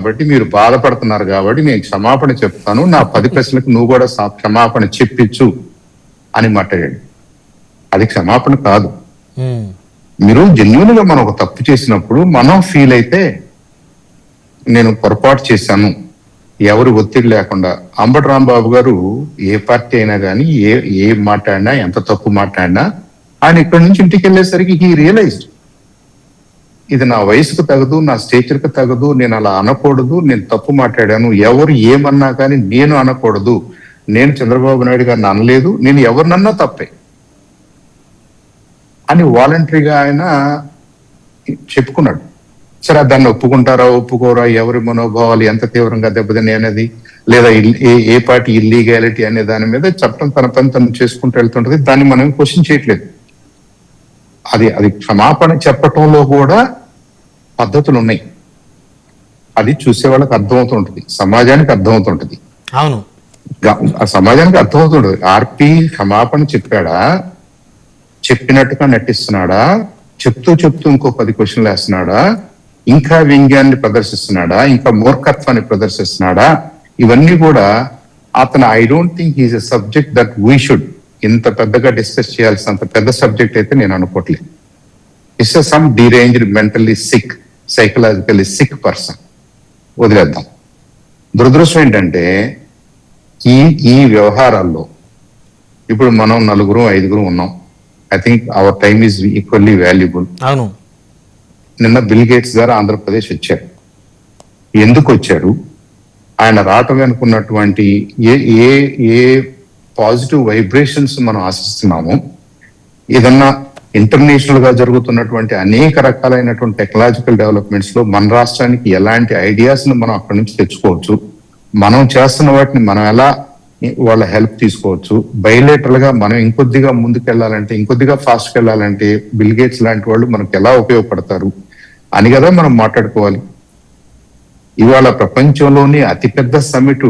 కాబట్టి మీరు బాధపడుతున్నారు కాబట్టి నేను క్షమాపణ చెప్తాను, నా 10 ప్రశ్నలకు నువ్వు కూడా క్షమాపణ చెప్పించు అని మాట్లాడాడు. అది క్షమాపణ కాదు. మీరు జెన్యున్ గా మనం ఒక తప్పు చేసినప్పుడు మనం ఫీల్ అయితే నేను పొరపాటు చేశాను, ఎవరు ఒత్తిడి లేకుండా. అంబటి రాంబాబు గారు ఏ పార్టీ అయినా కానీ ఏ మాట్లాడినా ఎంత తప్పు మాట్లాడినా ఆయన ఇక్కడి నుంచి ఇంటికి వెళ్ళేసరికి హీ రియలైజ్డ్ ఇది నా వయసుకు తగదు, నా స్టేచర్కి తగదు, నేను అలా అనకూడదు, నేను తప్పు మాట్లాడాను, ఎవరు ఏమన్నా కానీ నేను అనకూడదు, నేను చంద్రబాబు నాయుడు గారిని అనలేదు, నేను ఎవరినన్నా తప్పే అని వాలంటరీగా ఆయన చెప్పుకున్నాడు. సరే దాన్ని ఒప్పుకుంటారా ఒప్పుకోరా, ఎవరి మనోభావాలు ఎంత తీవ్రంగా దెబ్బతిని అనేది, లేదా ఏ పార్టీ ఇల్లీగాలిటీ అనే దాని మీద చట్టం తన పని తను చేసుకుంటూ వెళ్తుంటది, దాన్ని మనం క్వశ్చన్ చేయట్లేదు. అది క్షమాపణ చెప్పటంలో కూడా పద్ధతులు ఉన్నాయి, అది చూసే వాళ్ళకి అర్థమవుతుంటది, సమాజానికి అర్థమవుతుంటది. అవును, ఆ సమాజానికి అర్థమవుతుంటది. ఆర్పి క్షమాపణ చెప్పాడా, చెప్పినట్టుగా నటిస్తున్నాడా, చెప్తూ ఇంకో 10 క్వశ్చన్లు వేస్తున్నాడా, ఇంకా వ్యంగ్యాన్ని ప్రదర్శిస్తున్నాడా, ఇంకా మూర్ఖత్వాన్ని ప్రదర్శిస్తున్నాడా, ఇవన్నీ కూడా అతను I don't think is a subject that we should ఇంత పెద్దగా డిస్కస్ చేయాల్సినంత పెద్ద సబ్జెక్ట్ అయితే నేను అనుకోవట్లేదు. It's some deranged, mentally sick, psychologically sick person. వదిలేద్దాం. దురదృష్టం ఏంటంటే ఈ వ్యవహారాల్లో ఇప్పుడు మనం 4-5 ఉన్నాం. I think our time is equally valuable. అవును, నిన్న బిల్ గేట్స్ గారు ఆంధ్రప్రదేశ్ వచ్చారు. ఎందుకు వచ్చారు, ఆయన రావటం అనుకున్నటువంటి ఏ పాజిటివ్ వైబ్రేషన్స్ మనం ఆశిస్తున్నాము, ఏదన్నా ఇంటర్నేషనల్ గా జరుగుతున్నటువంటి అనేక రకాలైనటువంటి టెక్నాలజికల్ డెవలప్మెంట్స్ లో మన రాష్ట్రానికి ఎలాంటి ఐడియాస్ ను మనం అక్కడి నుంచి తెచ్చుకోవచ్చు, మనం చేస్తున్న వాటిని మనం ఎలా వాళ్ళ హెల్ప్ తీసుకోవచ్చు, బయలేటరల్ గా మనం ఇంకొద్దిగా ముందుకెళ్లాలంటే, ఇంకొద్దిగా ఫాస్ట్ వెళ్ళాలంటే బిల్ గేట్స్ లాంటి వాళ్ళు మనకు ఎలా ఉపయోగపడతారు అని కదా మనం మాట్లాడుకోవాలి. ఇవాళ ప్రపంచంలోని అతిపెద్ద సమ్మిట్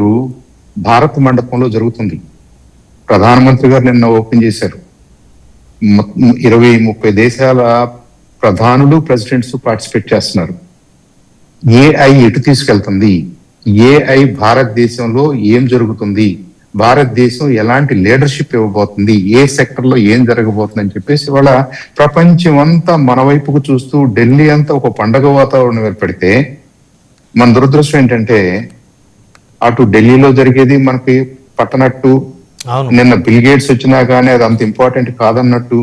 భారత్ మండపంలో జరుగుతుంది. ప్రధానమంత్రి గారు నిన్న ఓపెన్ చేశారు. 20-30 దేశాల ప్రధానులు, ప్రెసిడెంట్స్ పార్టిసిపేట్ చేస్తున్నారు. ఏఐ ఎటు తీసుకెళ్తుంది, ఏఐ భారతదేశంలో ఏం జరుగుతుంది, భారతదేశం ఎలాంటి లీడర్షిప్ ఇవ్వబోతుంది, ఏ సెక్టర్ లో ఏం జరగబోతుంది అని చెప్పేసి వాళ్ళ ప్రపంచం అంతా మన వైపుకు చూస్తూ ఢిల్లీ అంతా ఒక పండగ వాతావరణం ఏర్పడితే, మన దురదృష్టం ఏంటంటే అటు ఢిల్లీలో జరిగేది మనకి పట్టనట్టు, నిన్న బిల్ గేట్స్ వచ్చినా కానీ అది అంత ఇంపార్టెంట్ కాదన్నట్టు,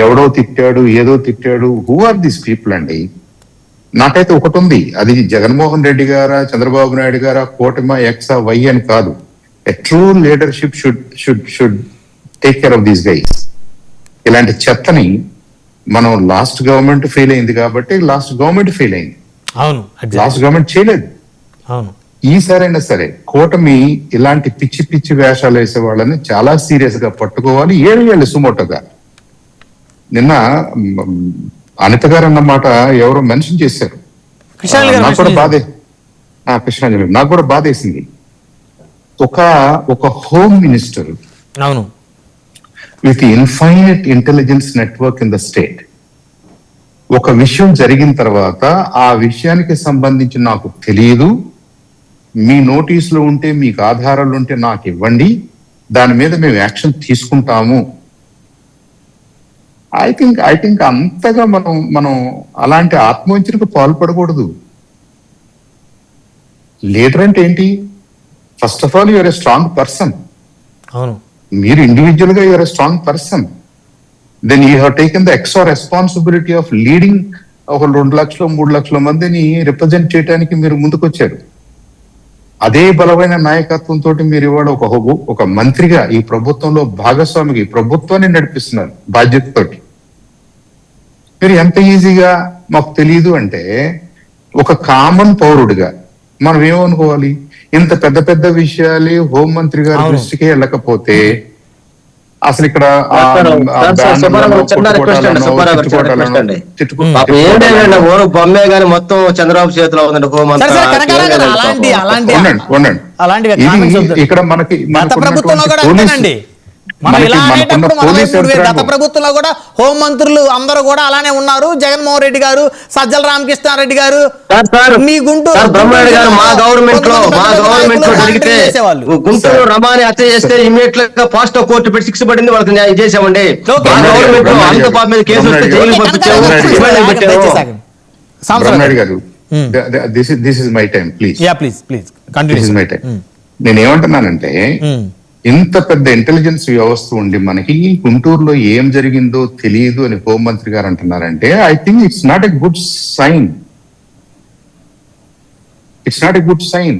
ఎవడో తిట్టాడు ఏదో తిట్టాడు. హూ ఆర్ దిస్ పీపుల్ అండి? నాకైతే ఒకటి ఉంది, అది జగన్మోహన్ రెడ్డి గారా, చంద్రబాబు నాయుడు గారా, కూటమి ఎక్సా వై అని కాదు. A true leadership should take care of these guys. ఇలాంటి చెత్తని మనం లాస్ట్ గవర్నమెంట్ ఫెయిల్ అయింది కాబట్టి లాస్ట్ గవర్నమెంట్ ఫెయిల్ అయింది, లాస్ట్ గవర్నమెంట్ చేయలేదు. ఈసారైనా సరే కూటమి ఇలాంటి పిచ్చి వేషాలు వేసే వాళ్ళని చాలా సీరియస్ గా పట్టుకోవాలి. 7 ఏళ్ళు సుమోటోగా. నిన్న అనిత గారు అన్నమాట ఎవరో మెన్షన్ చేశారు, నాకు కూడా కృష్ణాంజలి నాకు కూడా బాధేసింది. ఒక home minister with infinite intelligence network in the state ఒక విషయం జరిగిన తర్వాత ఆ విషయానికి సంబంధించి నాకు తెలియదు, మీ నోటీసులు ఉంటే, మీకు ఆధారాలు ఉంటే నాకు ఇవ్వండి, దాని మీద మేము యాక్షన్ తీసుకుంటాము. ఐ థింక్ అంతగా మనం అలాంటి ఆత్మవంచనకు పాల్పడకూడదు. లీడర్ అంటే ఏంటి? First of all you're a strong person. మీరు ఇండివిజువల్ గా you're a strong person. Then you have taken the extra responsibility of leading ఒక 2 లక్షలు 3 లక్షల మందిని రిప్రజెంట్ చేయడానికి మీరు ముందుకొచ్చారు. అదే బలమైన నాయకత్వంతో మీరు ఇవాళ ఒక మంత్రిగా ఈ ప్రభుత్వంలో భాగస్వామిగా ఈ ప్రభుత్వాన్ని నడిపిస్తున్నారు బాధ్యతతోటి. మీరు ఎంత ఈజీగా మాకు తెలియదు అంటే, ఒక కామన్ పౌరుడిగా మనం ఏమనుకోవాలి? ఇంత పెద్ద విషయాలే హోంమంత్రి గారి దృష్టికి వెళ్ళకపోతే అసలు ఇక్కడ బొమ్మే గాని మొత్తం చంద్రబాబు చేతిలో ఉందండి. ఇక్కడ మనకి మనం ఇలా మనకున్న అనేటప్పుడు మన పోలీస్ వైపు గత యంత్రాంగం ప్రభుత్వంలో కూడా హోం మంత్రులు అందరూ కూడా అలానే ఉన్నారు. జగన్మోహన్ రెడ్డి గారు, సజ్జల రామకృష్ణారెడ్డి గారు, మీ గుంటూరు బ్రహ్మారెడ్డి గారు మా గవర్నమెంట్ లో జరిగితే గుంటూరు రమాని హత్య చేస్తే ఇమీడియట్ గా ఫాస్ట్ కోర్టు పెట్టి శిక్ష పడింది, వాళ్ళకి న్యాయం చేసామండి. మా గవర్నమెంట్ లో అంత పాప మీద కేసు వస్తే జైలు పంపించాము. బ్రహ్మారెడ్డి గారు, this is my time please. This is my time. నేను ఏమంటున్నానంటే, ఇంత పెద్ద ఇంటెలిజెన్స్ వ్యవస్థ ఉండి మనకి గుంటూరులో ఏం జరిగిందో తెలియదు అని హోంమంత్రి గారు అంటున్నారంటే, I think it's not a good sign. It's not a good sign.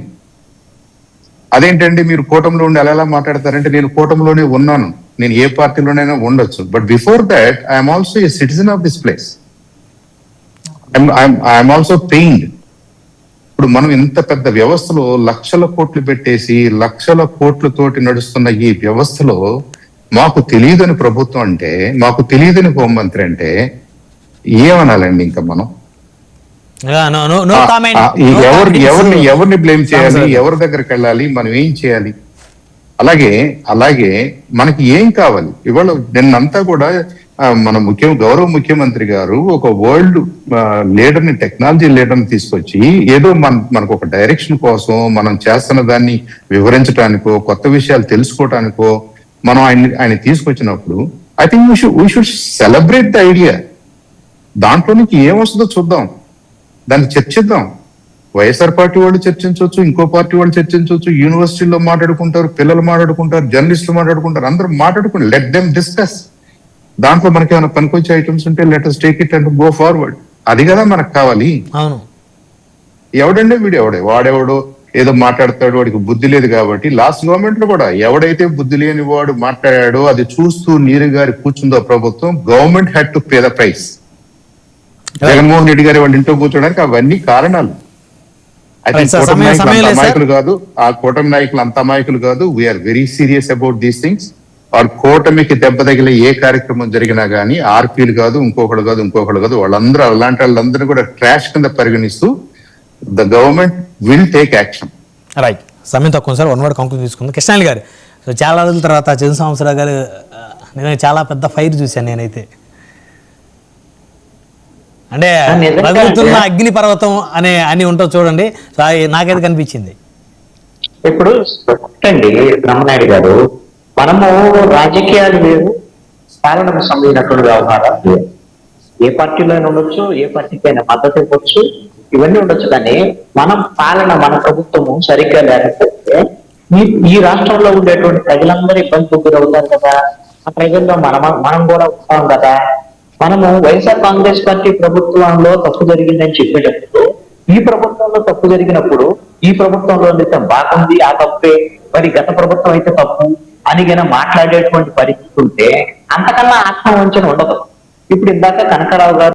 అదేంటండి మీరు కూటమిలో ఉండి ఎలా మాట్లాడతారంటే, నేను కూటమిలోనే ఉన్నాను, నేను ఏ పార్టీలోనైనా ఉండొచ్చు, but before that I'm also a citizen of this place. I'm also pained. ఇప్పుడు మనం ఇంత పెద్ద వ్యవస్థలో లక్షల కోట్లు పెట్టేసి లక్షల కోట్లతోటి నడుస్తున్న ఈ వ్యవస్థలో మాకు తెలియదని ప్రభుత్వం అంటే, మాకు తెలియదని హోంమంత్రి అంటే ఏమనాలండి ఇంకా మనం? ఎవరిని బ్లేమ్ చేయాలి? ఎవరి దగ్గరికి వెళ్ళాలి? మనం ఏం చేయాలి? అలాగే మనకి ఏం కావాలి? ఇవాళ నిన్నంతా కూడా మన గౌరవ ముఖ్యమంత్రి గారు ఒక వరల్డ్ లీడర్ ని, టెక్నాలజీ లీడర్ ని తీసుకొచ్చి ఏదో మనకు ఒక డైరెక్షన్ కోసం మనం చేస్తున్న దాన్ని వివరించడానికో కొత్త విషయాలు తెలుసుకోవటానికో మనం ఆయన తీసుకొచ్చినప్పుడు I think we should celebrate the idea. దాంట్లో నుంచి ఏమొస్తుందో చూద్దాం, దాన్ని చర్చిద్దాం. వైఎస్ఆర్ పార్టీ వాళ్ళు చర్చించవచ్చు, ఇంకో పార్టీ వాళ్ళు చర్చించవచ్చు, యూనివర్సిటీలో మాట్లాడుకుంటారు, పిల్లలు మాట్లాడుకుంటారు, జర్నలిస్టులు మాట్లాడుకుంటారు, అందరూ మాట్లాడుకుంటారు. Let them discuss. దాంట్లో మనకి ఏమైనా పనికొచ్చే ఐటమ్స్ ఉంటే let us take it and go forward. అది కదా మనకు కావాలి. ఎవడండి వాడెవడో ఏదో మాట్లాడతాడు, వాడికి బుద్ధి లేదు కాబట్టి. లాస్ట్ గవర్నమెంట్ లో కూడా ఎవడైతే బుద్ధి లేని వాడు మాట్లాడాడో అది చూస్తూ నీరు గారి కూర్చుందో ప్రభుత్వం, government had to pay the price. Jaganmohan Reddy గారి వాళ్ళ ఇంట్లో కూర్చోడానికి అవన్నీ కారణాలు. అయితే కూటమి నాయకులు అంత అమాయకులు కాదు, ఆ కూటమి నాయకులు అంత అమాయకులు కాదు. We're very serious about these things. వారు కూటమికి దెబ్బ తగిలే ఏ కార్యక్రమం జరిగినా గానీ ఆర్పీలు కాదు, ఇంకొకడు కాదు, వాళ్ళందరూ అలాంటి వాళ్ళందరూ కూడా ట్రాష్ కింద పరిగణిస్తూ the government will take action. Right. సమయం తక్కువ సార్, వన్ వర్డ్ కంక్లూడ్ తీసుకుందాం. కృష్ణాలి గారు, సో చాలా రోజుల తర్వాత చంద్ర సంవత్సరాలు గారు నేను చాలా పెద్ద ఫైర్ చూశాను నేనైతే. అంటే రగులుతున్న అగ్ని పర్వతం అని ఉంటుంది చూడండి, సో నాకైతే కనిపించింది. ఇప్పుడు బ్రహ్మనాయుడు గారు, మనము రాజకీయాలు వేరు, పాలనకు సంబంధించినటువంటి వ్యవహారాలు వేరు. ఏ పార్టీలో ఉండొచ్చు, ఏ పార్టీకి అయినా మద్దతు ఇవ్వచ్చు, ఇవన్నీ ఉండొచ్చు. కానీ మనం మన ప్రభుత్వము సరిగ్గా లేకపోతే ఈ రాష్ట్రంలో ఉండేటువంటి ప్రజలందరూ ఇబ్బంది గురవుతారు కదా. ఆ ప్రజల్లో మనం కూడా ఉంటాం కదా. మనము వైఎస్ఆర్ కాంగ్రెస్ పార్టీ ప్రభుత్వంలో తప్పు జరిగిందని చెప్పేటప్పుడు, ఈ ప్రభుత్వంలో తప్పు జరిగినప్పుడు ఈ ప్రభుత్వంలో అయితే బాగుంది, ఆ తప్పే, మరి గత ప్రభుత్వం అయితే తప్పు అని మాట్లాడేటువంటి పరిస్థితి ఉంటే అంతకన్నా ఆత్మవంచన ఉండదు. ఇప్పుడు ఇందాక కనకరావు గారు